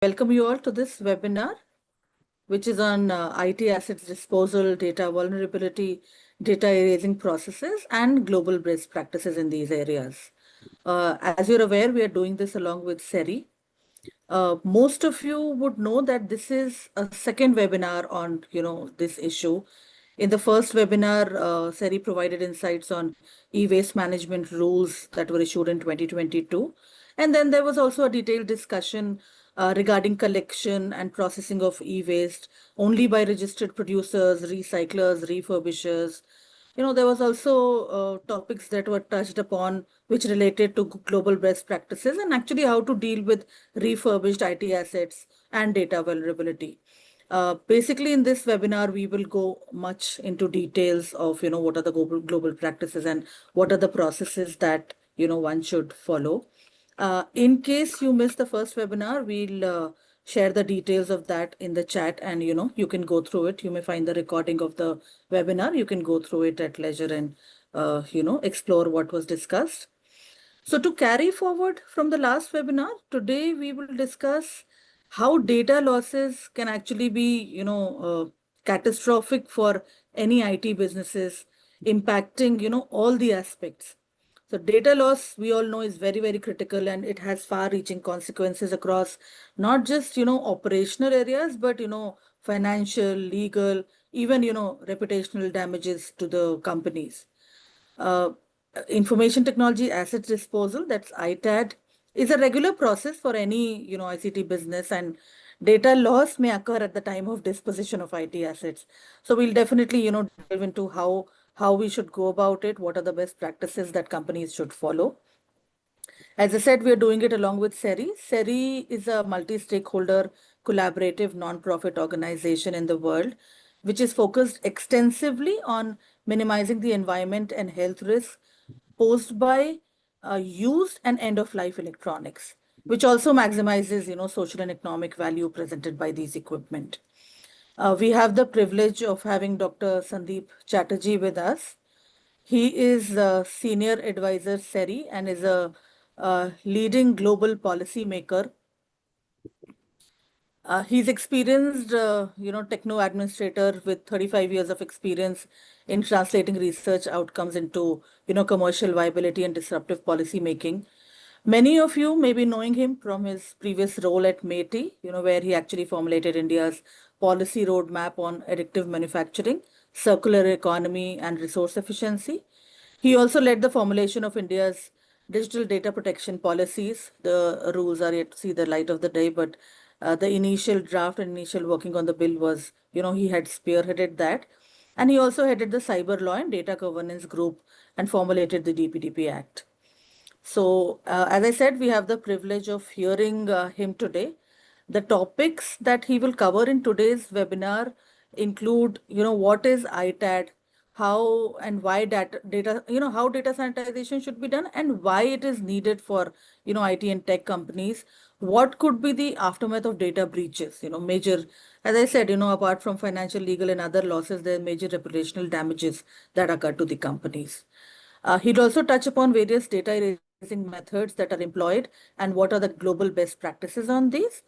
Welcome you all to this webinar, which is on IT assets disposal, data vulnerability, data erasing processes, and global best practices in these areas. As you're aware, we are doing this along with SERI. Most of you would know that this is a second webinar on, this issue. In the first webinar, SERI provided insights on e-waste management rules that were issued in 2022. And then there was also a detailed discussion regarding collection and processing of e-waste only by registered producers, recyclers, refurbishers. There was also topics that were touched upon which related to global best practices and actually how to deal with refurbished IT assets and data vulnerability. Basically, in this webinar, we will go much into details of, what are the global practices and what are the processes that, one should follow. In case you missed the first webinar, we'll share the details of that in the chat and, you can go through it. You may find the recording of the webinar. You can go through it at leisure and, explore what was discussed. So to carry forward from the last webinar, today we will discuss how data losses can actually be, catastrophic for any IT businesses, impacting, all the aspects. So data loss, we all know, is very, very critical, and it has far-reaching consequences across not just, operational areas, but, financial, legal, even, reputational damages to the companies. Uh, Information technology assets disposal, that's ITAD, is a regular process for any, ICT business, and data loss may occur at the time of disposition of IT assets. So we'll definitely, delve into how we should go about it, what are the best practices that companies should follow. As I said, we are doing it along with SERI. SERI is a multi-stakeholder collaborative non-profit organization in the world, which is focused extensively on minimizing the environment and health risks posed by used and end-of-life electronics, which also maximizes, social and economic value presented by these equipment. We have the privilege of having Dr. Sandip Chatterjee with us. He is a senior advisor SERI and is a leading global policy maker. He's experienced, techno administrator with 35 years of experience in translating research outcomes into, commercial viability and disruptive policy making. Many of you may be knowing him from his previous role at MeitY, where he actually formulated India's policy roadmap on additive manufacturing, circular economy, and resource efficiency. He also led the formulation of India's digital data protection policies. The rules are yet to see the light of the day, but the initial draft and initial working on the bill was, he had spearheaded that. And he also headed the cyber law and data governance group and formulated the DPDP Act. So, as I said, we have the privilege of hearing him today. The topics that he will cover in today's webinar include, what is ITAD, how and why how data sanitization should be done and why it is needed for, IT and tech companies. What could be the aftermath of data breaches, major, as I said, apart from financial, legal and other losses, there are major reputational damages that occur to the companies. He'd also touch upon various data erasing methods that are employed and what are the global best practices on these.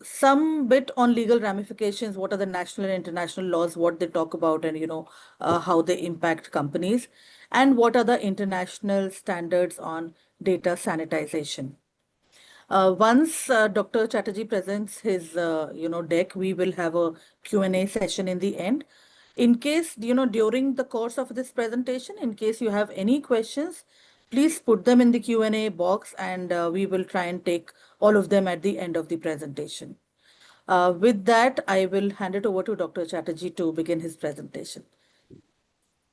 Some bit on legal ramifications, what are the national and international laws, what they talk about, and how they impact companies, and what are the international standards on data sanitization. Once Dr. Chatterjee presents his deck, we will have a Q&A session in the end. In case, during the course of this presentation, in case you have any questions, please put them in the Q&A box and we will try and take all of them at the end of the presentation. With that, I will hand it over to Dr. Chatterjee to begin his presentation.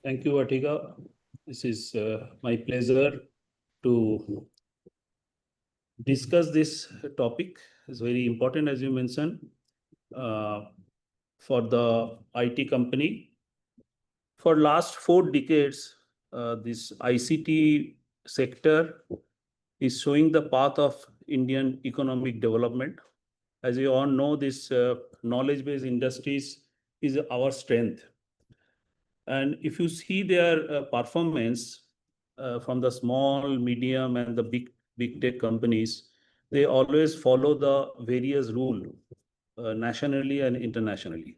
Thank you, Atika. This is my pleasure to discuss this topic. It's very important, as you mentioned, for the IT company. For last 4 decades, this ICT sector is showing the path of Indian economic development. As you all know, this knowledge-based industries is our strength. And if you see their performance from the small, medium, and the big tech companies, they always follow the various rule nationally and internationally.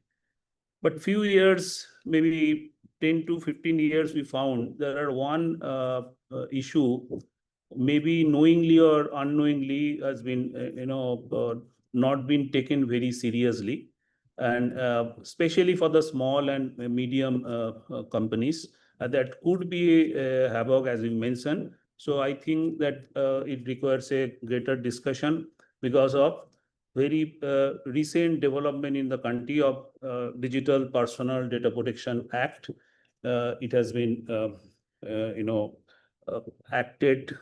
But few years, maybe 10 to 15 years, we found there are one issue, maybe knowingly or unknowingly, has been, not been taken very seriously. And especially for the small and medium companies, that could be havoc, as you mentioned. So I think that it requires a greater discussion because of very recent development in the country of Digital Personal Data Protection Act. It has been, acted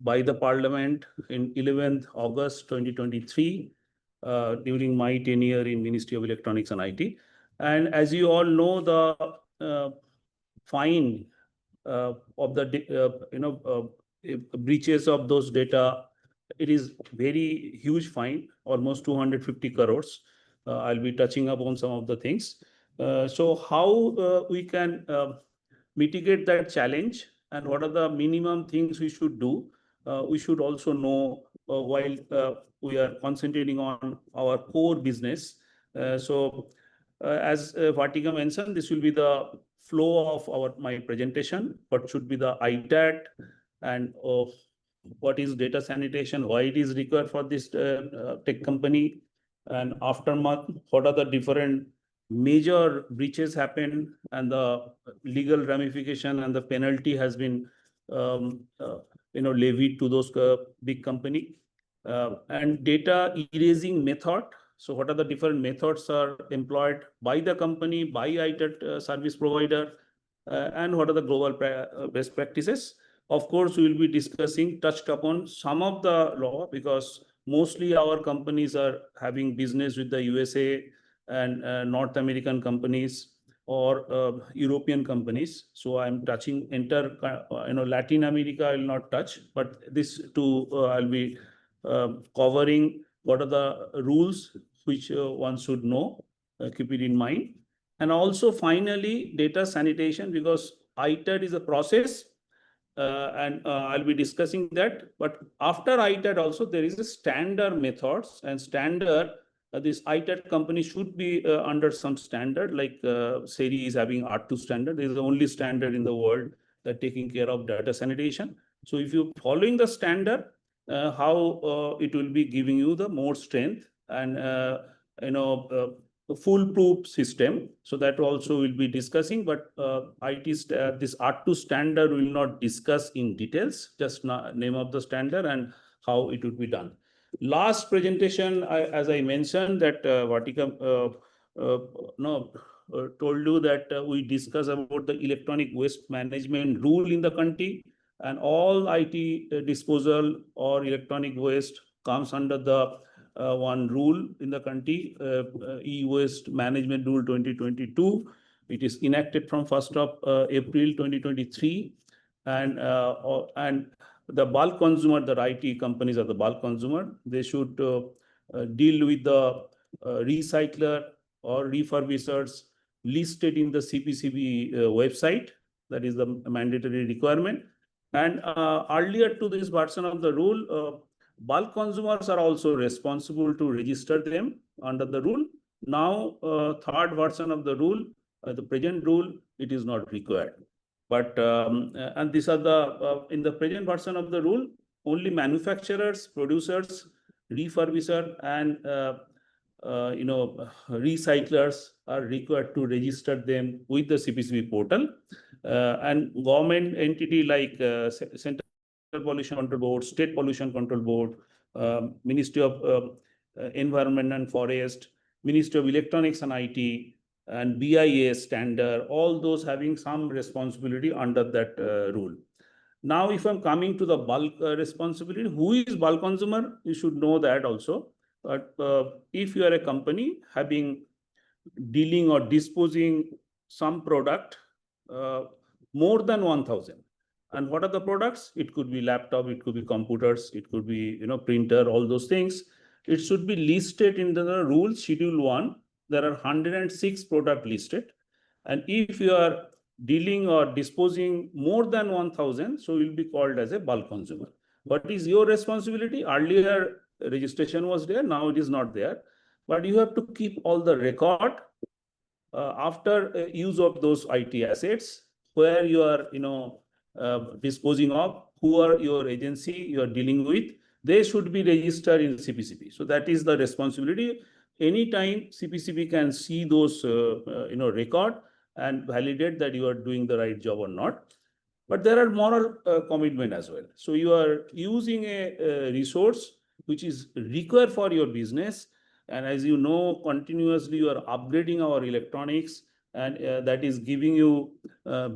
by the Parliament in 11th August 2023 during my tenure in Ministry of Electronics and IT. And as you all know, the fine of the breaches of those data, it is very huge fine, almost 250 crores. I'll be touching upon some of the things. So how we can mitigate that challenge, and what are the minimum things we should do? We should also know while we are concentrating on our core business. As Vatika mentioned, this will be the flow of my presentation. What should be the ITAD, and what is data sanitation, why it is required for this tech company, and aftermath, what are the different major breaches happen, and the legal ramification and the penalty has been levied to those big company, and data erasing method. So what are the different methods are employed by the company, by ITAD service provider, and what are the global best practices? Of course, we will be discussing, touched upon some of the law, because mostly our companies are having business with the USA and North American companies or European companies. So I'm touching Latin America. I will not touch, but this too I'll be covering what are the rules which one should know, keep it in mind. And also finally, data sanitation, because ITAD is a process, and I'll be discussing that. But after ITAD also, there is a standard methods and standard. This ITAD company should be under some standard, like SERI is having R2 standard. This is the only standard in the world that taking care of data sanitation. So if you're following the standard, how it will be giving you the more strength and foolproof system. So that also will be discussing, but this R2 standard will not discuss in details, just name of the standard and how it would be done. Last presentation, as I mentioned, that Vatika told you that we discuss about the electronic waste management rule in the country, and all IT disposal or electronic waste comes under the one rule in the country, e-waste management rule 2022. It is enacted from 1st of April 2023, and the bulk consumer, the IT companies are the bulk consumer. They should deal with the recycler or refurbishers listed in the CPCB website. That is the mandatory requirement. And earlier to this version of the rule, bulk consumers are also responsible to register them under the rule. Now, third version of the rule, the present rule, it is not required. But and these are the in the present version of the rule, only manufacturers, producers, refurbisher, and recyclers are required to register them with the CPCB portal. And government entity like Central Pollution Control Board, State Pollution Control Board, Ministry of Environment and Forest, Ministry of Electronics and IT, and BIS standard, all those having some responsibility under that rule. Now, if I'm coming to the bulk responsibility, who is bulk consumer? You should know that also. But if you are a company having dealing or disposing some product more than 1,000, and what are the products? It could be laptop, it could be computers, it could be printer, all those things. It should be listed in the rule schedule 1. There are 106 product listed, and if you are dealing or disposing more than 1,000, so you'll be called as a bulk consumer. What is your responsibility? Earlier registration was there, now it is not there, but you have to keep all the record after use of those IT assets, where you are, disposing of, who are your agency you are dealing with, they should be registered in CPCB. So that is the responsibility. Anytime CPCB can see those, record and validate that you are doing the right job or not. But there are moral commitment as well. So you are using a resource which is required for your business, and as you know, continuously you are upgrading our electronics, and that is giving you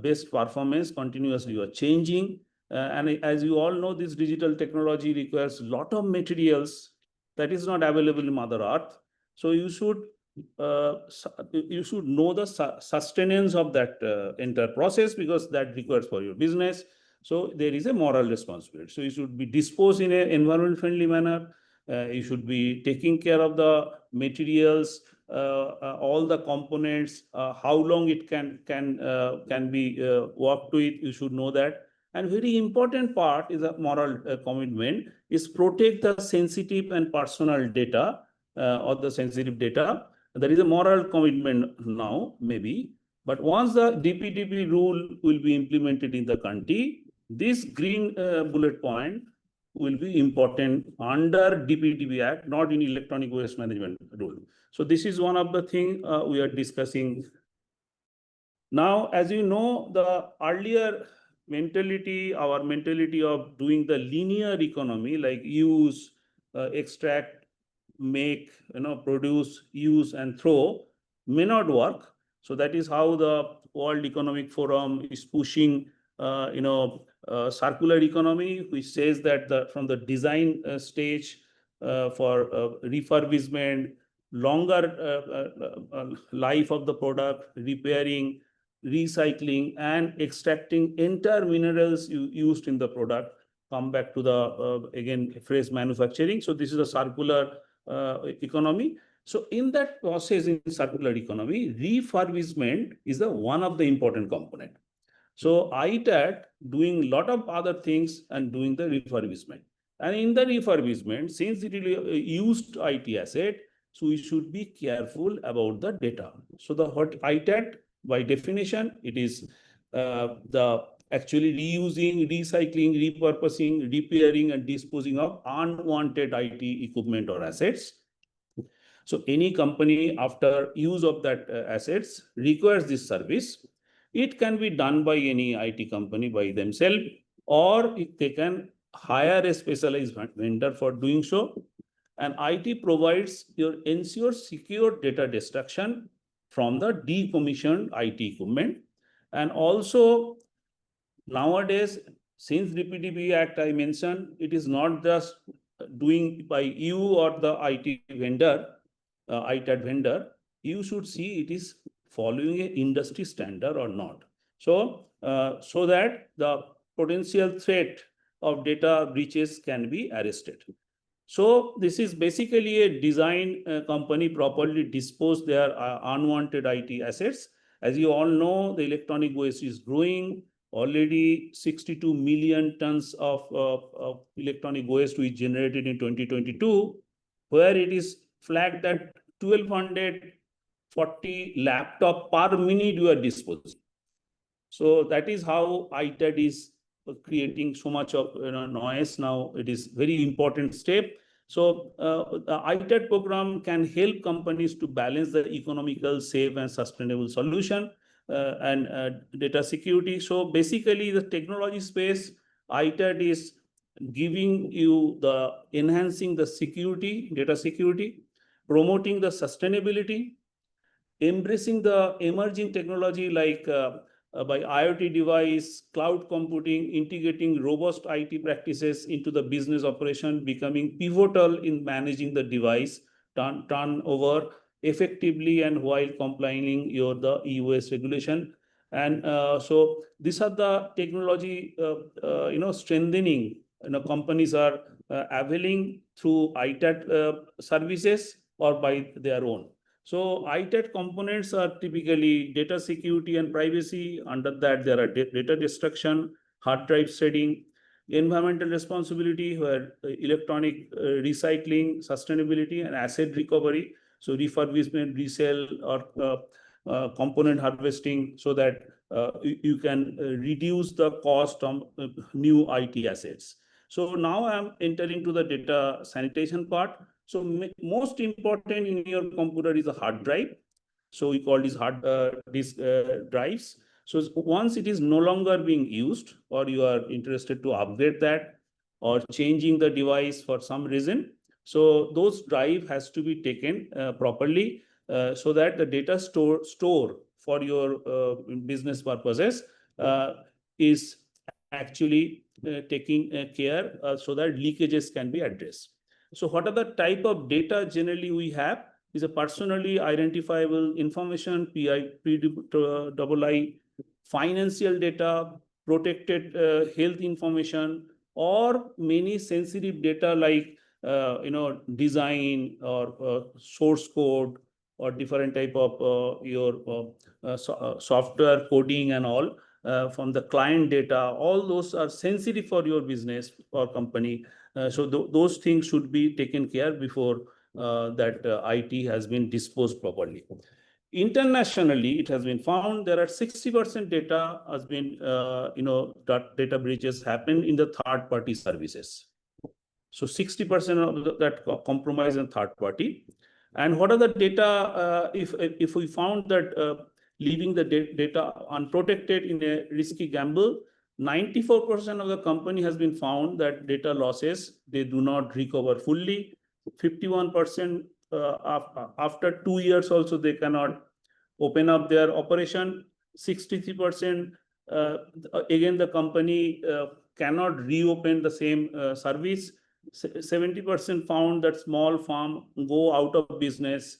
best performance. Continuously you are changing, and as you all know, this digital technology requires a lot of materials that is not available in Mother Earth. So you should know the sustenance of that entire process, because that requires for your business. So there is a moral responsibility. So you should be disposed in an environment friendly manner. You should be taking care of the materials, all the components, how long it can be worked with. You should know that. And very important part is a moral commitment is protect the sensitive and personal data, or the sensitive data. There is a moral commitment now, maybe, but once the DPDP rule will be implemented in the country, this green bullet point will be important under DPDP Act, not in electronic waste management rule. So this is one of the things we are discussing. Now, as you know, the earlier mentality, our mentality of doing the linear economy, like use, extract, make, produce, use, and throw, may not work. So that is how the World Economic Forum is pushing, circular economy, which says that from the design stage for refurbishment, longer life of the product, repairing, recycling, and extracting entire minerals used in the product, come back to the again fresh manufacturing. So this is a circular economy. So in that process, in circular economy, refurbishment is the one of the important component. So ITAD doing a lot of other things and doing the refurbishment. And in the refurbishment, since it is a used IT asset, so we should be careful about the data. So the what ITAD, by definition, it is the actually reusing, recycling, repurposing, repairing, and disposing of unwanted IT equipment or assets. So any company after use of that assets requires this service. It can be done by any IT company by themselves, or if they can hire a specialized vendor for doing so. And IT provides your ensures secure data destruction from the decommissioned IT equipment. And also nowadays, since DPDP Act I mentioned, it is not just doing by you or the IT vendor, ITAD vendor, you should see it is following a industry standard or not. So, so that the potential threat of data breaches can be arrested. So this is basically a design company properly dispose their unwanted IT assets. As you all know, the electronic waste is growing. Already 62 million tons of electronic waste we generated in 2022, where it is flagged that 1240 laptop per minute you are disposing. So that is how ITAD is creating so much of noise now. It is very important step. So the ITAD program can help companies to balance the economical, safe, and sustainable solution and data security. So basically, the technology space, ITAD is giving you the enhancing the security, data security, promoting the sustainability, embracing the emerging technology like by IoT device, cloud computing, integrating robust IT practices into the business operation, becoming pivotal in managing the device turnover effectively and while complying the EUS regulation. And so these are the technology, strengthening. Companies are availing through ITAD services or by their own. So ITAD components are typically data security and privacy. Under that, there are data destruction, hard drive setting, environmental responsibility, where electronic recycling, sustainability, and asset recovery. So refurbishment, resale, or component harvesting, so that you can reduce the cost of new IT assets. So now I'm entering to the data sanitation part. So most important in your computer is a hard drive. So we call these hard disk drives. So once it is no longer being used, or you are interested to upgrade that, or changing the device for some reason, so those drive has to be taken properly, so that the data store for your business purposes is actually taking care, so that leakages can be addressed. So what are the type of data generally we have? Is a personally identifiable information, PII, financial data, protected health information, or many sensitive data like design, or source code, or different type of your software coding and all, from the client data. All those are sensitive for your business or company. So those things should be taken care before that IT has been disposed properly. Internationally, it has been found there are 60% data has been, data breaches happen in the third party services. So 60% of that compromise in third party. And what are the data? If we found that leaving the data unprotected in a risky gamble, 94% of the company has been found that data losses, they do not recover fully. 51% after 2 years also they cannot open up their operation. 63% again the company cannot reopen the same service. 70% found that small farm go out of business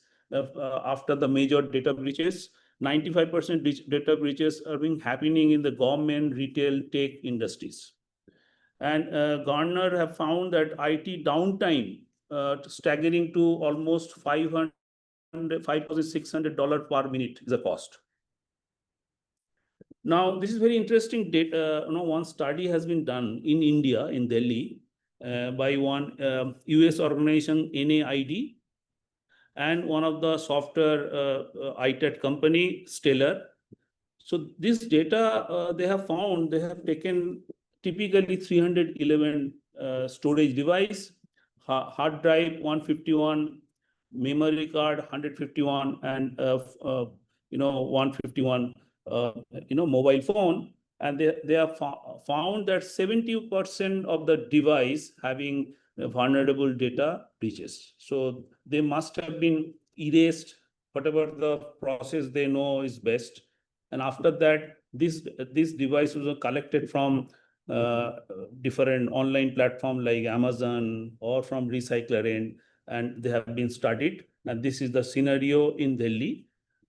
after the major data breaches. 95% data breaches are being happening in the government, retail, tech industries. And Gartner have found that IT downtime staggering to almost $5,600 per minute is a cost. Now, this is very interesting data. One study has been done in India, in Delhi, by one US organization, NAID, and one of the software ITAD company, Stellar. So this data they have found, they have taken typically 311 storage device, hard drive 151, memory card 151, and 151 mobile phone. And they have found that 70% of the device having vulnerable data breaches. So they must have been erased, whatever the process they know is best. And after that, this device was collected from different online platform like Amazon or from recycler end, and they have been studied. And this is the scenario in Delhi.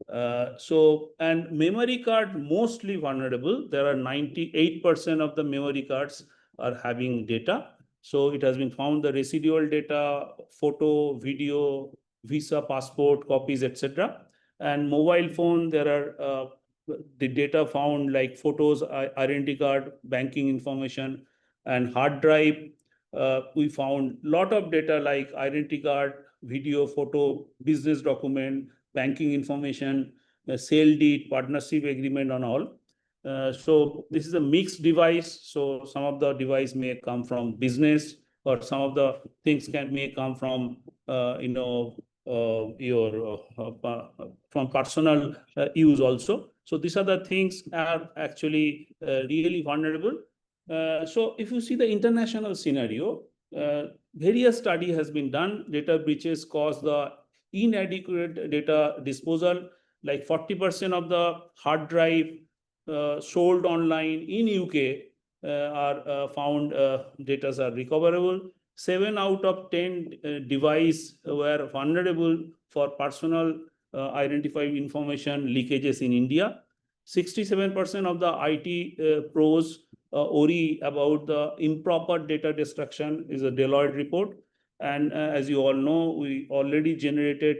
And memory card mostly vulnerable. There are 98% of the memory cards are having data. So it has been found the residual data, photo, video, visa, passport, copies, etc. And mobile phone, there are the data found like photos, identity card, banking information. And hard drive, we found lot of data like identity card, video, photo, business document, banking information, sale deed, partnership agreement, and all. So this is a mixed device. So some of the device may come from business, or some of the things may come from from personal use also. So these are the things are actually really vulnerable. So if you see the international scenario, various study has been done. Data breaches cause the inadequate data disposal. Like 40% of the hard drive sold online in UK are found data are recoverable. 7 out of 10 device were vulnerable for personal identified information leakages in India. 67% of the IT pros worry about the improper data destruction, is a Deloitte report. And as you all know, we already generated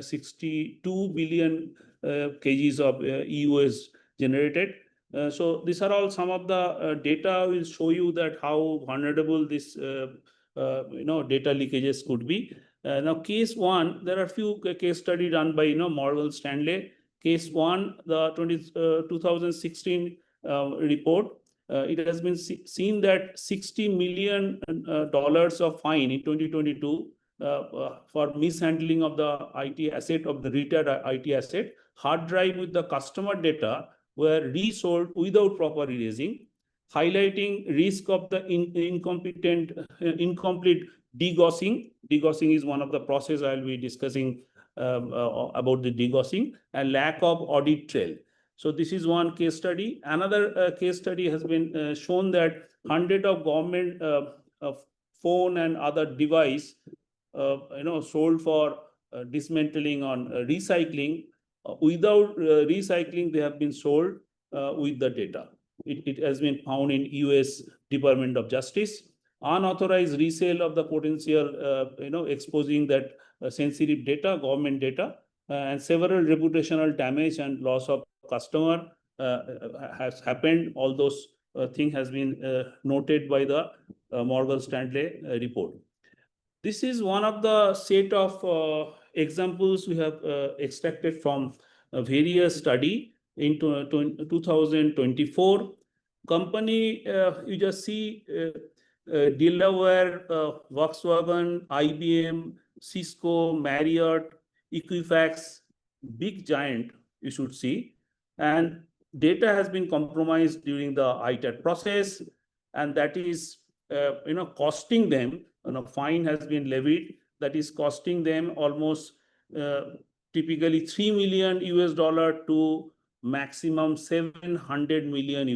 62 billion kgs of EUS generated. So these are all some of the data will show you that how vulnerable this data leakages could be. Now, case one, there are few case study done by Morgan Stanley. Case one, the 2016 report. It has been seen that $60 million of fine in 2022 for mishandling of the IT asset of the retail IT asset. Hard drive with the customer data were resold without proper erasing, highlighting risk of the incomplete degaussing. Degaussing is one of the process I'll be discussing about the degaussing, and lack of audit trail. So this is one case study. Another case study has been shown that hundred of government phone and other device, sold for dismantling on recycling. Without recycling, they have been sold with the data. It has been found in US Department of Justice. Unauthorized resale of the potential, exposing that sensitive data, government data, and several reputational damage and loss of customer has happened. All those thing has been noted by the Morgan Stanley report. This is one of the set of examples we have extracted from various study in 2024. Company, you just see Delaware, Volkswagen, IBM, Cisco, Marriott, Equifax, big giant, you should see. And data has been compromised during the ITAD process, and that is costing them, fine has been levied, that is costing them almost typically $3 million to maximum $700 million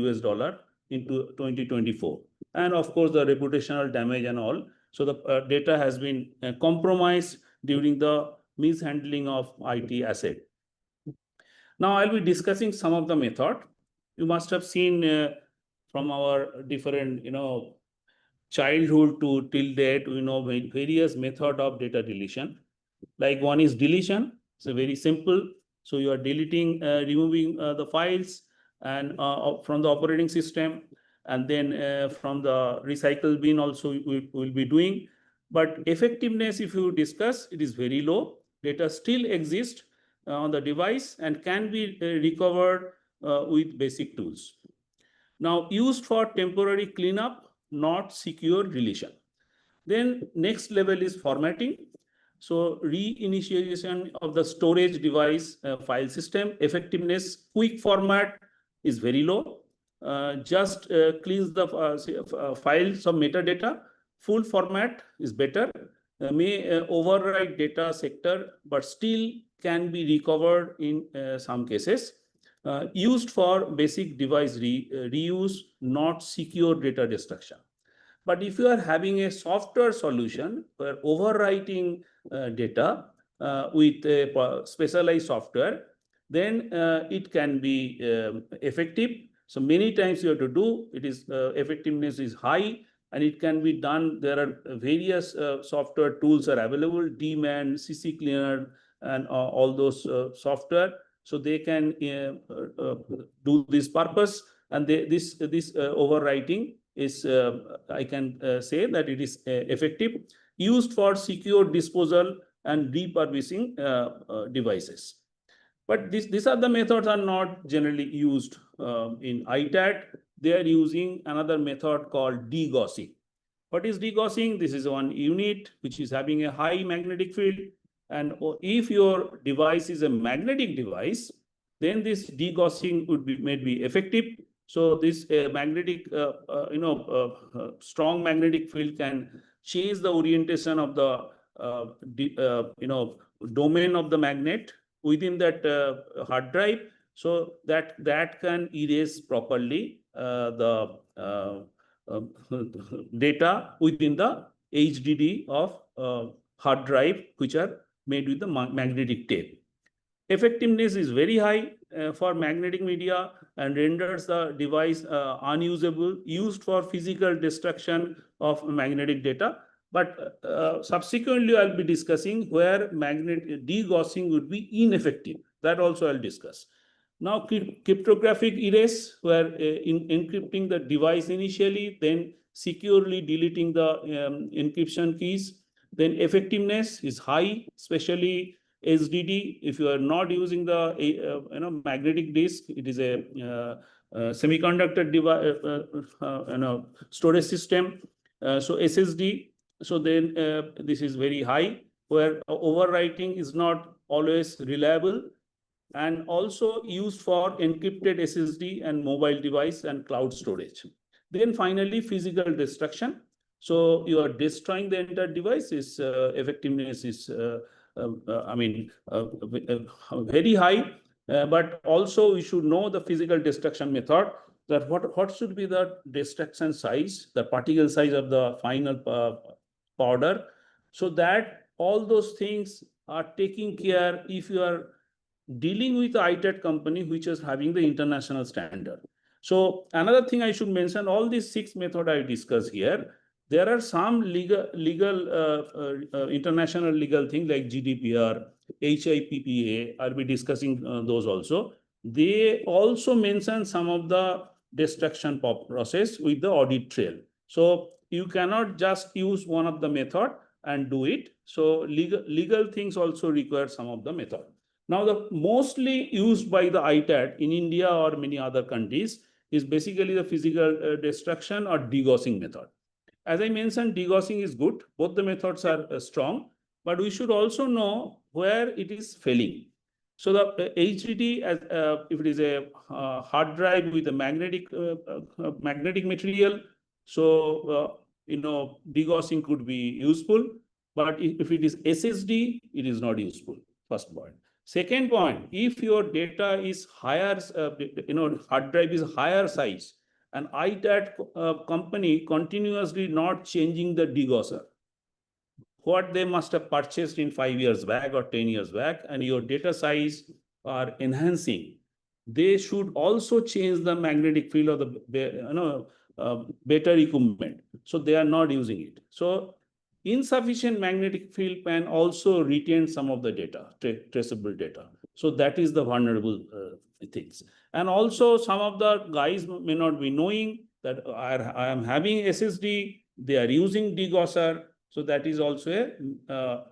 into 2024. And of course, the reputational damage and all. So the data has been compromised during the mishandling of IT asset. Now I'll be discussing some of the method. You must have seen from our different, childhood to till date, various method of data deletion. Like one is deletion. It's a very simple. So you are deleting, removing the files and from the operating system, and then from the recycle bin also we will be doing. But effectiveness, if you discuss, it is very low. Data still exists on the device and can be recovered with basic tools. Now, used for temporary cleanup, not secure deletion. Then next level is formatting. So reinitialization of the storage device file system, effectiveness, quick format is very low. Just cleans the files of metadata. Full format is better. May override data sector, but still can be recovered in some cases. Used for basic device reuse, not secure data destruction. But if you are having a software solution for overwriting data with a specialized software, then it can be effective. So many times you have to do, it is effectiveness is high, and it can be done. There are various software tools are available, DMAN, CC Cleaner, and all those software. So they can do this purpose, and this overwriting is, I can say that it is effective, used for secure disposal and repurposing devices. But these are the methods are not generally used in ITAD. They are using another method called degaussing. What is degaussing? This is one unit which is having a high magnetic field. And if your device is a magnetic device, then this degaussing would be may be effective. So this magnetic, strong magnetic field can change the orientation of the, domain of the magnet within that hard drive, so that can erase properly the data within the HDD of hard drive, which are made with the magnetic tape. Effectiveness is very high for magnetic media and renders the device unusable, used for physical destruction of magnetic data. But subsequently, I'll be discussing where magnetic degaussing would be ineffective. That also I'll discuss. Now, cryptographic erase, where encrypting the device initially, then securely deleting the encryption keys. Then effectiveness is high, especially SDD. If you are not using the magnetic disk, it is a semiconductor device, storage system. So SSD. So then this is very high, where overwriting is not always reliable, and also used for encrypted SSD and mobile device and cloud storage. Then finally, physical destruction. So you are destroying the entire device. Is effectiveness is very high, but also we should know the physical destruction method. That what should be the destruction size, the particle size of the final powder, so that all those things are taken care if you are dealing with the ITAD company, which is having the international standard. So another thing I should mention, all these 6 methods I discuss here, there are some legal international legal things like GDPR, HIPPA. I'll be discussing those also. They also mention some of the destruction process with the audit trail. So you cannot just use one of the method and do it. So legal things also require some of the method. Now, the mostly used by the ITAD in India or many other countries is basically the physical destruction or degaussing method. As I mentioned, degaussing is good. Both the methods are strong, but we should also know where it is failing. So the HDD, if it is a hard drive with a magnetic material, so degaussing could be useful. But if it is SSD, it is not useful. First point. Second point, if your data is higher, hard drive is higher size, and ITAD company continuously not changing the degausser, what they must have purchased in 5 years back or 10 years back, and your data size are enhancing, they should also change the magnetic field of the better equipment. So they are not using it. So insufficient magnetic field can also retain some of the data, traceable data. So that is the vulnerable things. And also some of the guys may not be knowing that I am having SSD, they are using degausser. So that is also a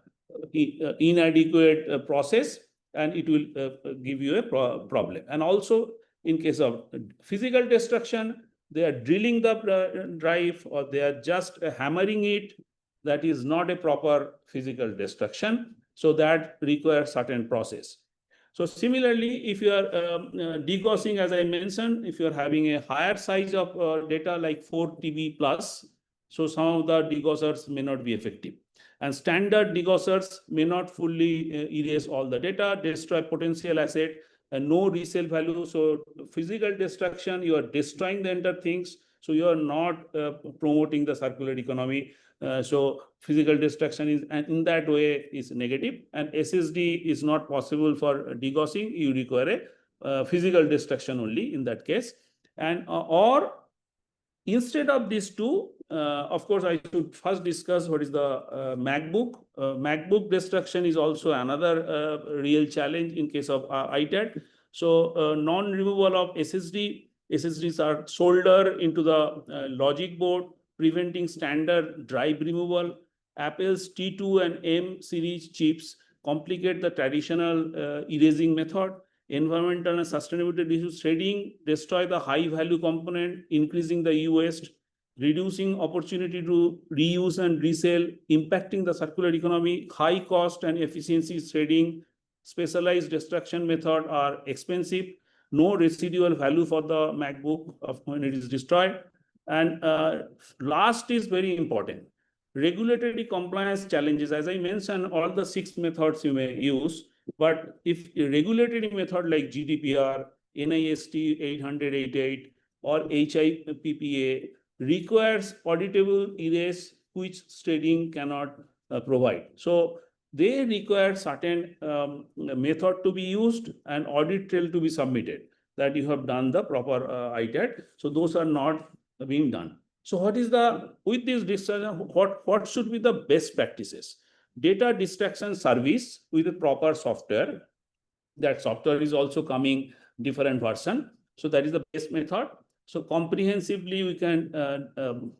inadequate process, and it will give you a problem. And also in case of physical destruction, they are drilling the drive or they are just hammering it. That is not a proper physical destruction. So that requires certain process. So similarly, if you are degaussing, as I mentioned, if you are having a higher size of data like 4 TB plus, so some of the degaussers may not be effective. And standard degaussers may not fully erase all the data, destroy potential asset, and no resale value. So physical destruction, you are destroying the entire things. So you are not promoting the circular economy. So physical destruction is, and in that way, is negative. And SSD is not possible for degaussing. You require a physical destruction only in that case. And or instead of these two, of course, I should first discuss what is the MacBook. MacBook destruction is also another real challenge in case of ITAD. So non-removal of SSD. SSDs are soldered into the logic board, preventing standard drive removal. Apple's T2 and M series chips complicate the traditional erasing method. Environmental and sustainability issues, shredding destroy the high value component, increasing the e-waste, reducing opportunity to reuse and resell, impacting the circular economy. High cost and efficiency shredding, specialized destruction method are expensive, no residual value for the MacBook when it is destroyed. And last is very important, regulatory compliance challenges. As I mentioned, all the 6 methods you may use, but if a regulatory method like GDPR, NIST 888 or HIPPA requires auditable erase, which shredding cannot provide. So they require certain method to be used and audit trail to be submitted that you have done the proper ITAD. So those are not being done. So what is the, with this discussion, what should be the best practices? Data destruction service with a proper software. That software is also coming different version. So that is the best method. So comprehensively, we can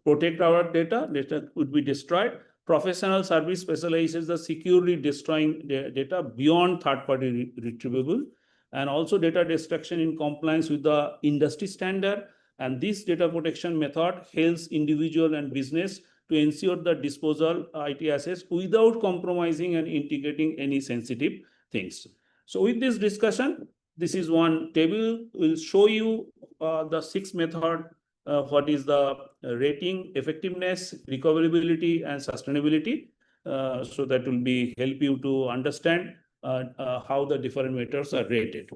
protect our data. Data could be destroyed. Professional service specializes the securely destroying data beyond third-party retrievable, and also data destruction in compliance with the industry standard. And this data protection method helps individual and business to ensure the disposal IT assets without compromising and integrating any sensitive things. So with this discussion, this is one table will show you the 6 method. What is the rating, effectiveness, recoverability, and sustainability. So that will be help you to understand how the different methods are rated.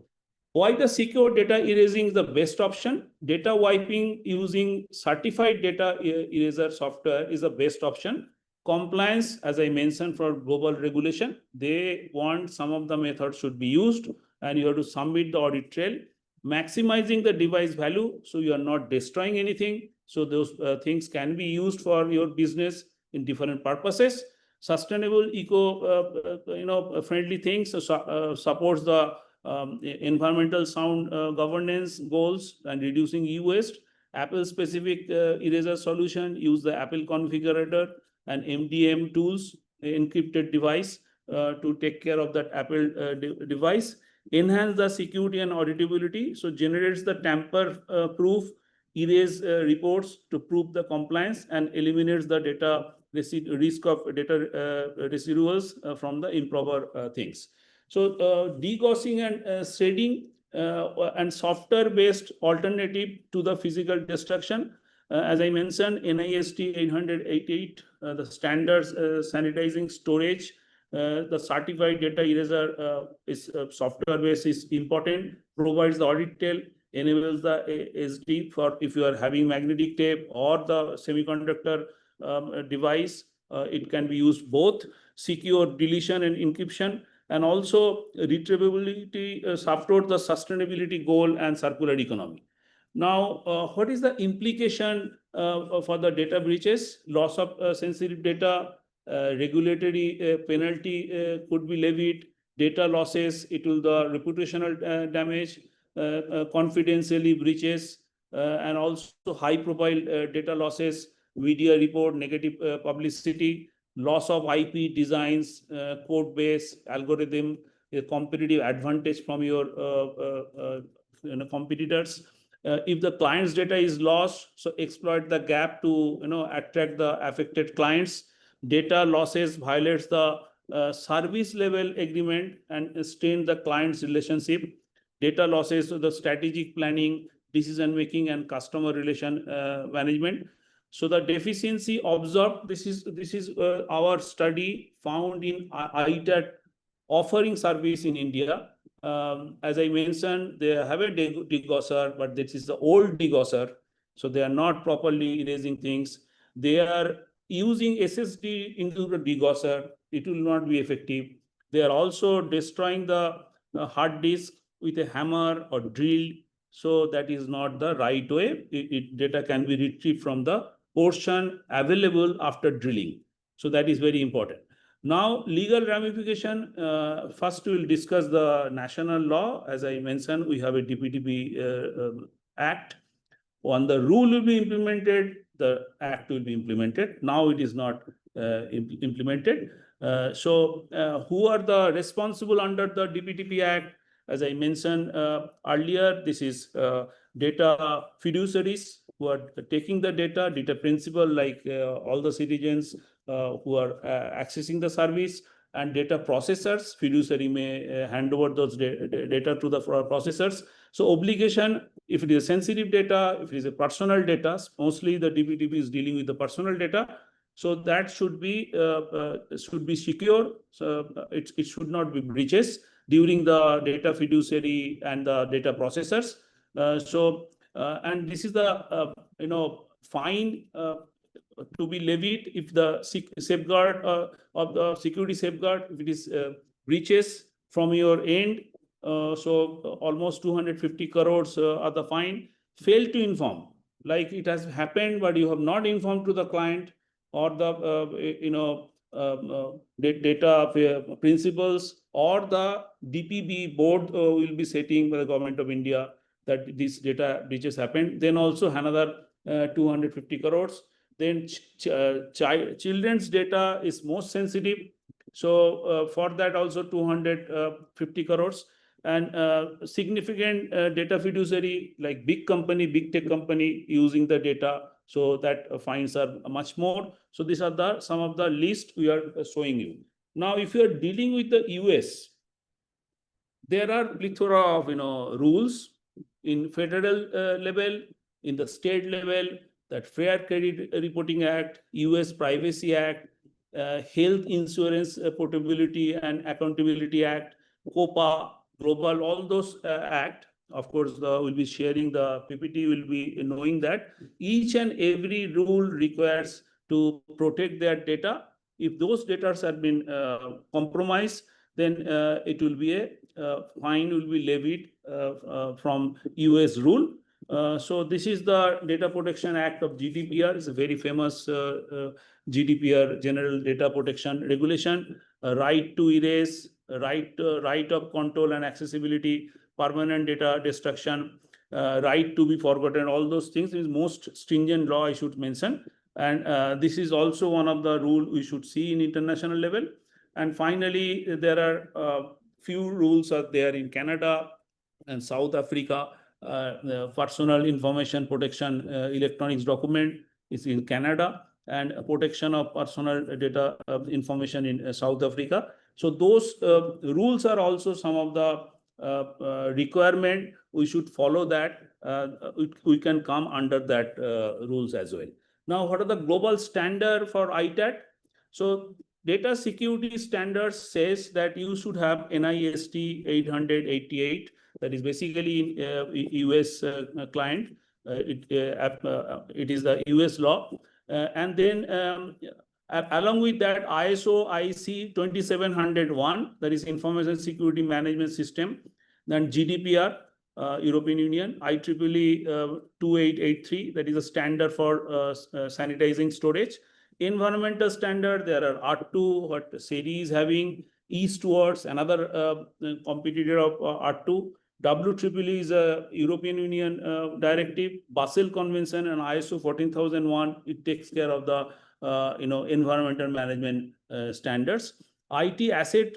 Why the secure data erasing is the best option? Data wiping using certified data eraser software is the best option. Compliance, as I mentioned, for global regulation, they want some of the methods should be used, and you have to submit the audit trail. Maximizing the device value, so you are not destroying anything. So those things can be used for your business in different purposes. Sustainable, friendly things supports the environmental sound governance goals and reducing e-waste. Apple specific eraser solution use the Apple configurator and MDM tools, encrypted device to take care of that Apple device. Enhance the security and auditability, so generates the tamper proof erase reports to prove the compliance, and eliminates the data risk of data residuals from the improper things. So degaussing and shredding and software-based alternative to the physical destruction. As I mentioned, NIST 888, the standards sanitizing storage, the certified data eraser is software base is important, provides the audit tail, enables the SD for if you are having magnetic tape or the semiconductor device, it can be used both, secure deletion and encryption, and also retrievability supports the sustainability goal and circular economy. Now, what is the implication for the data breaches? Loss of sensitive data, regulatory penalty could be levied, data losses, it will the reputational damage, confidentially breaches, and also high profile data losses, media report, negative publicity, loss of IP designs, code base, algorithm, a competitive advantage from your competitors. If the client's data is lost, so exploit the gap to attract the affected clients. Data losses violates the service level agreement and strain the client's relationship. Data losses, the strategic planning, decision making, and customer relation management. So the deficiency observed, this is our study found in ITAD offering service in India. As I mentioned, they have a degausser, but this is the old degausser. So they are not properly erasing things. They are using SSD into the degausser. It will not be effective. They are also destroying the hard disk with a hammer or drill. So that is not the right way. Data can be retrieved from the portion available after drilling. So that is very important. Now, legal ramification. First, we will discuss the national law. As I mentioned, we have a DPDP Act. When the rule will be implemented, the Act will be implemented. Now it is not implemented. Who are the responsible under the DPDP Act? As I mentioned earlier, this is data fiduciaries who are taking the data principal, like all the citizens who are accessing the service, and data processors. Fiduciary may hand over those data to the processors. So obligation, if it is sensitive data, if it is a personal data, mostly the DPDP is dealing with the personal data. So that should be secure. So it should not be breaches during the data fiduciary and the data processors. And this is the fine to be levied if the safeguard of the security safeguard, if it is breaches from your end. So almost 250 crores are the fine. Fail to inform, like it has happened, but you have not informed to the client or the data principles, or the DPB board will be setting by the government of India that these data breaches happened. Then also another 250 crores. Then children's data is most sensitive. So for that also 250 crores. And significant data fiduciary like big company, big tech company using the data. So that fines are much more. So these are some of the list we are showing you. Now, if you are dealing with the US, there are plethora of rules in federal level, in the state level, that Fair Credit Reporting Act, US Privacy Act, Health Insurance Portability and Accountability Act, COPA, Global, all those act. Of course, we'll be sharing the PPT, will be knowing that each and every rule requires to protect their data. If those data have been compromised, then it will be a fine will be levied from US rule. So this is the Data Protection Act of GDPR. It's a very famous GDPR, General Data Protection Regulation. Right to erase, right of control and accessibility, permanent data destruction, right to be forgotten. All those things is most stringent law I should mention. And this is also one of the rule we should see in international level. And finally, there are few rules are there in Canada and South Africa. Personal information protection, electronics document is in Canada, and protection of personal data information in South Africa. So those rules are also some of the requirement. We should follow that. We can come under that rules as well. Now, what are the global standard for ITAD? So data security standards says that you should have NIST 888. That is basically in US client. It is the US law. And then along with that, ISO IC 27701, that is Information Security Management System. Then GDPR, European Union, IEEE 2883, that is a standard for sanitizing storage. Environmental standard, there are R2, what SERI is having, eastwards, another competitor of R2. WEEE is a European Union directive, Basel Convention and ISO 14001. It takes care of the environmental management standards. IT asset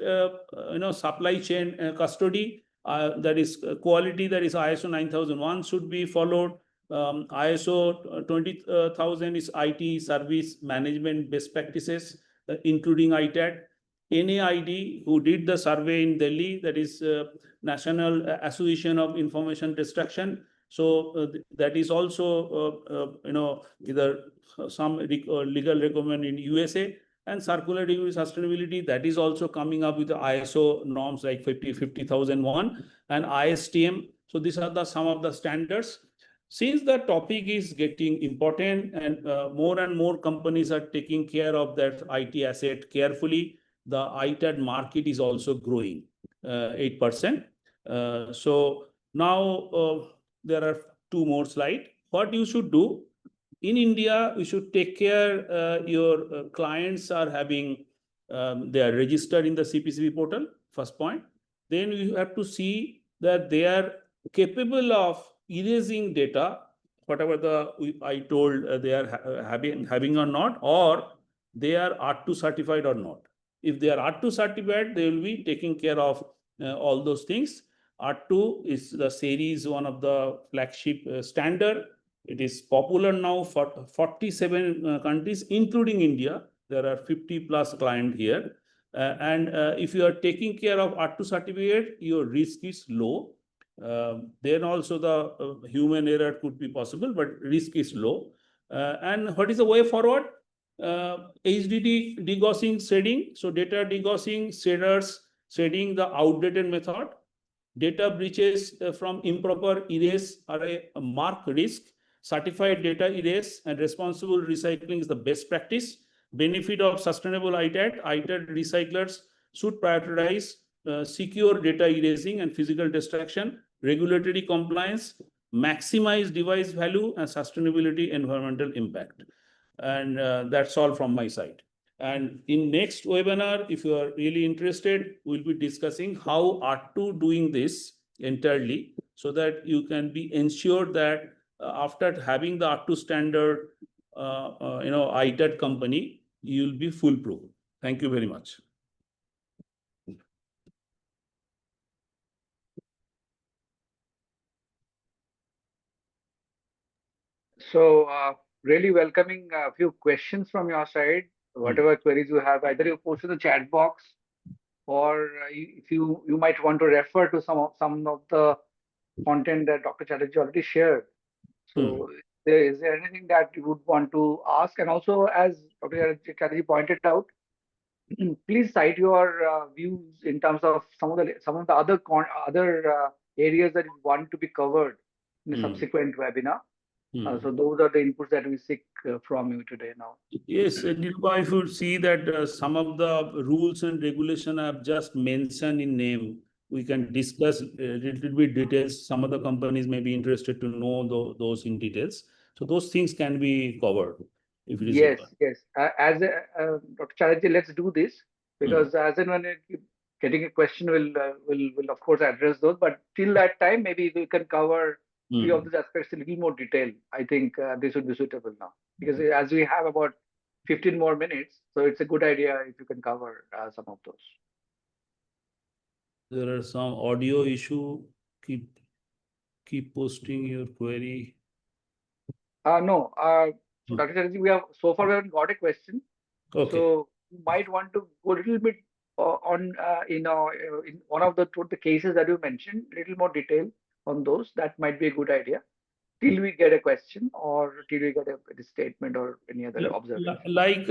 supply chain custody, that is quality, that is ISO 9001 should be followed. ISO 20000 is IT service management best practices, including ITAD. NAID, who did the survey in Delhi, that is National Association of Information Destruction. So that is also either some legal recommend in USA. And circular sustainability, that is also coming up with the ISO norms like 50001 and ISTM. So these are some of the standards. Since the topic is getting important and more companies are taking care of that IT asset carefully, the ITAD market is also growing 8%. So now there are two more slides. What you should do in India, we should take care your clients are having, they are registered in the CPCB portal, first point. Then you have to see that they are capable of erasing data, whatever I told they are having or not, or they are R2 certified or not. If they are R2 certified, they will be taking care of all those things. R2 is the SERI is one of the flagship standard. It is popular now for 47 countries, including India. There are 50 plus clients here. And if you are taking care of R2 certificate, your risk is low. Then also the human error could be possible, but risk is low. And what is the way forward? HDD degaussing shredding. So data degaussing, shredding the outdated method. Data breaches from improper erase are a marked risk. Certified data erase and responsible recycling is the best practice. Benefit of sustainable ITAD. ITAD recyclers should prioritize secure data erasing and physical destruction, regulatory compliance, maximize device value, and sustainability environmental impact. And that's all from my side. And in next webinar, if you are really interested, we'll be discussing how R2 doing this entirely, so that you can be ensured that after having the R2 standard, ITAD company, you'll be foolproof. Thank you very much. So, really welcoming a few questions from your side. Whatever queries you have, either you post in the chat box, or if you might want to refer to some of the content that Dr. Chatterjee already shared. So, is there anything that you would want to ask? And also, as Dr. Chatterjee pointed out, please cite your views in terms of some of the other areas that you want to be covered in the subsequent webinar. So those are the inputs that we seek from you today now. Yes, Nirupa, if you see that some of the rules and regulation I've just mentioned in name, we can discuss a little bit details. Some of the companies may be interested to know those in details. So those things can be covered if it is Yes, required. yes. Dr. Chatterjee, let's do this, because as and when you keep getting a question, will of course address those. But till that time, maybe we can cover few of these aspects in a little more detail. I think this would be suitable now, because as we have about 15 more minutes, so it's a good idea if you can cover some of those. There are some audio issue. Keep posting your query. No. So Dr. Chatterjee, we haven't got a question. Okay. So you might want to go a little bit on in one of the cases that you mentioned, a little more detail on those. That might be a good idea till we get a question or till we get a statement or any other observation. Like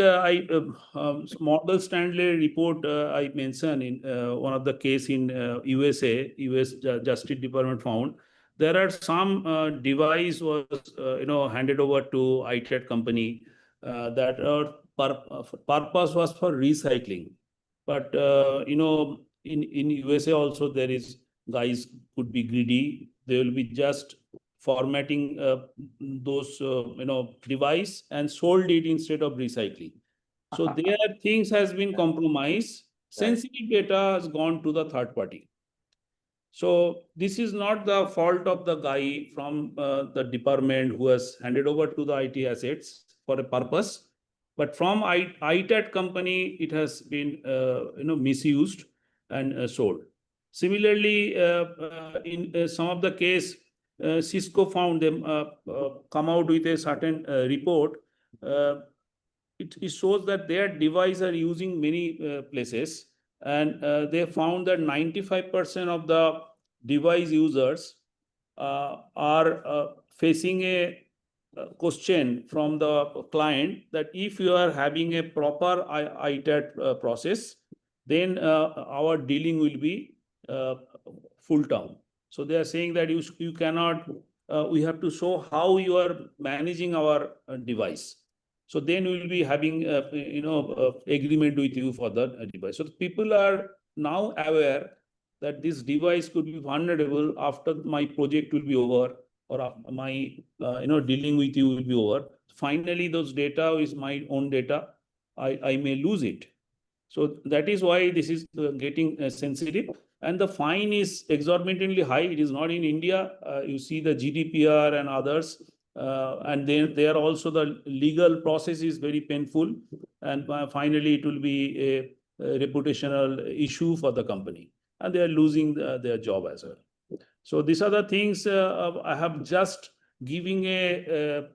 Model Stanley report I mentioned in one of the case in USA, US Justice Department found there are some device was handed over to ITAD company that purpose was for recycling, but in USA also there is guys could be greedy. They will be just formatting those device and sold it instead of recycling. So their things has been compromised. Sensitive data has gone to the third party. So this is not the fault of the guy from the department who has handed over to the IT assets for a purpose, but from ITAD company it has been misused and sold. Similarly, in some of the case, Cisco found them come out with a certain report. It shows that their device are using many places, and they found that 95% of the device users are facing a question from the client that if you are having a proper ITAD process, then our dealing will be full term. So they are saying that you cannot, we have to show how you are managing our device. So then we will be having agreement with you for the device. So people are now aware that this device could be vulnerable after my project will be over, or my dealing with you will be over. Finally, those data is my own data. I may lose it. So that is why this is getting sensitive, and the fine is exorbitantly high. It is not in India. You see the GDPR and others, and then there also the legal process is very painful, and finally it will be a reputational issue for the company, and they are losing their job as well. So these are the things I have just giving a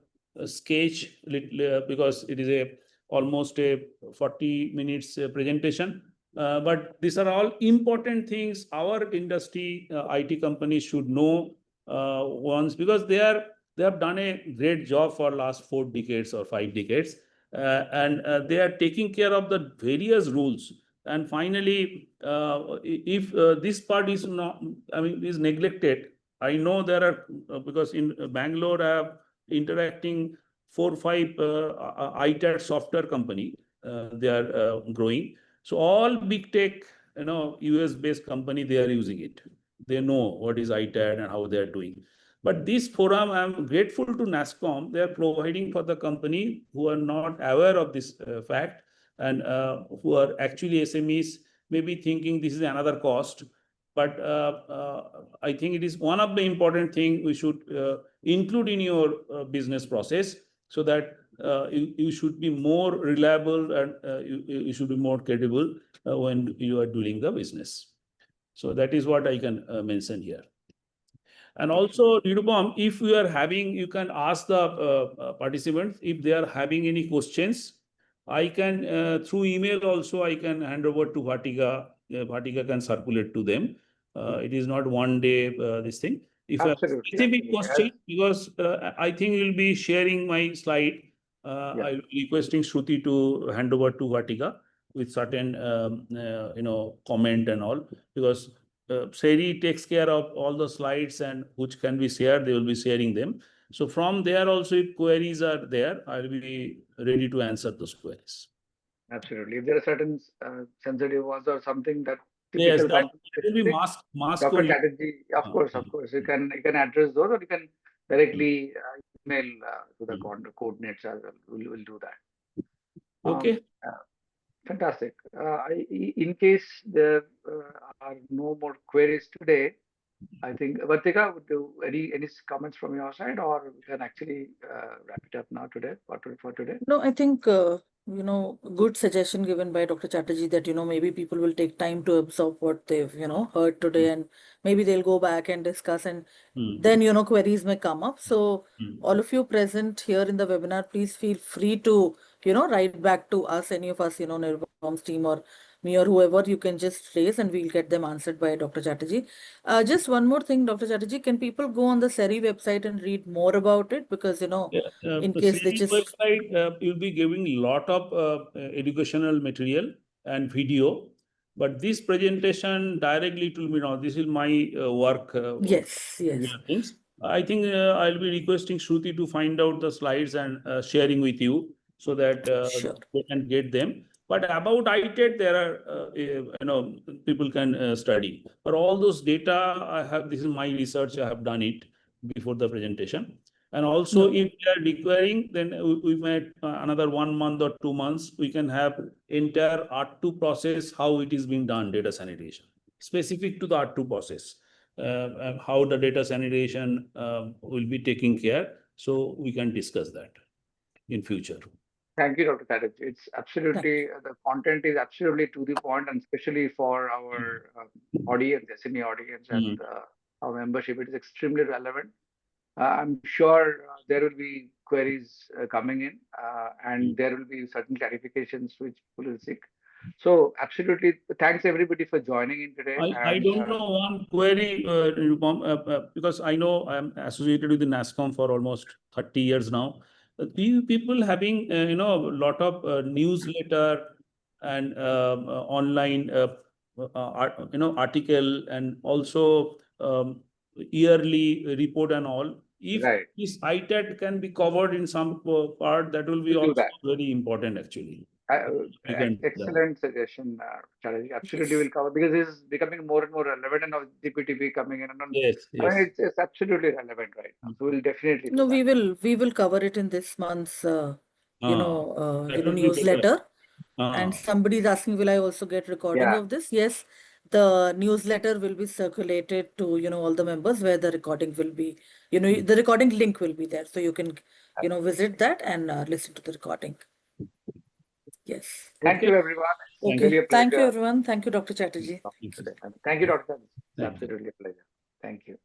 sketch because it is almost a 40 minutes presentation. But these are all important things our industry, IT companies should know once, because they have done a great job for last 4 decades or 5 decades, and they are taking care of the various rules. And finally, if this part is not, is neglected, I know there are because in Bangalore I have interacting 4 or 5 ITAD software company. They are growing. So all big tech, US based company, they are using it. They know what is ITAD and how they are doing. But this forum, I am grateful to NASSCOM. They are providing for the company who are not aware of this fact, and who are actually SMEs may be thinking this is another cost. But I think it is one of the important thing we should include in your business process, so that you should be more reliable and you should be more credible when you are doing the business. So that is what I can mention here. And also, Nirupam, if you are having, you can ask the participants if they are having any questions. I can, through email also, I can hand over to Bhatika. Bhatika can circulate to them. It is not one day, this thing. If a Absolutely, specific absolutely. question, because I think you'll be sharing my slide, Yeah. I'm requesting Shruti to hand over to Bhatika with certain, comment and all, because SERI takes care of all the slides and which can be shared, they will be sharing them. So from there also, if queries are there, I'll be ready to answer those queries. Absolutely. If there are certain sensitive words or something that Yes, typical that company will be specific, mask Dr. only. Chatterjee, of course, you can address those, or you can directly email to the coordinates as well. We'll do that. Okay. Fantastic. In case there are no more queries today, I think, Vartika, would you any comments from your side, or we can actually wrap it up now today for today? No, I think, good suggestion given by Dr. Chatterjee that, maybe people will take time to absorb what they've, heard today, and maybe they'll go back and discuss, and then, queries may come up. So all of you present here in the webinar, please feel free to, write back to us, any of us, Nirupam's team or me or whoever, you can just raise and we'll get them answered by Dr. Chatterjee. Just one more thing, Dr. Chatterjee, can people go on the SERI website and read more about it? Because, in case they SERI just... website, you'll be giving lot of educational material and video, but this presentation directly to me now, this is my work. Yes, yes. Things. I think I'll be requesting Shruti to find out the slides and sharing with you, so that Sure. they can get them. But about ITAD, there are, people can study. But all those data I have, this is my research, I have done it before the presentation. And also, No. if they are requiring, then we may another 1 month or 2 months, we can have entire R2 process, how it is being done, data sanitation, specific to the R2 process, how the data sanitation will be taking care. So we can discuss that in future. Thank you, Dr. Chatterjee. It's Thank absolutely, the content is absolutely to the point, and especially for our audience, SME audience, and our membership, it is extremely relevant. I'm sure there will be queries coming in, and there will be certain clarifications which people will seek. So absolutely, thanks everybody for joining in today. I And don't know one query, Nirupam, because I know I'm associated with the NASSCOM for almost 30 years now. People having, a lot of newsletter and online, article, and also yearly report and all. If right, this ITAD can be covered in some part, that will be we'll do also that. very important actually. We can do that. Excellent suggestion, Chatterjee. Absolutely, Yes. will cover, because this is becoming more and more relevant, and now GPTV coming in, and Yes, I mean, yes. it's absolutely relevant right now. So we'll definitely do No, that. we will cover it in this month's, That will be better. newsletter. And somebody's asking, will I also get recording Yeah, of this? Yes, the newsletter will be circulated to, all the members, where the recording will be, the recording link will be there. So you can, visit that and listen to the recording. Yes. thank Okay. you, everyone. It's Thank really Okay. a Thank you, pleasure everyone. Thank you, Dr. Chatterjee. talking today. And thank you, Dr. Chatterjee. It's Thank you. absolutely a pleasure. Thank you.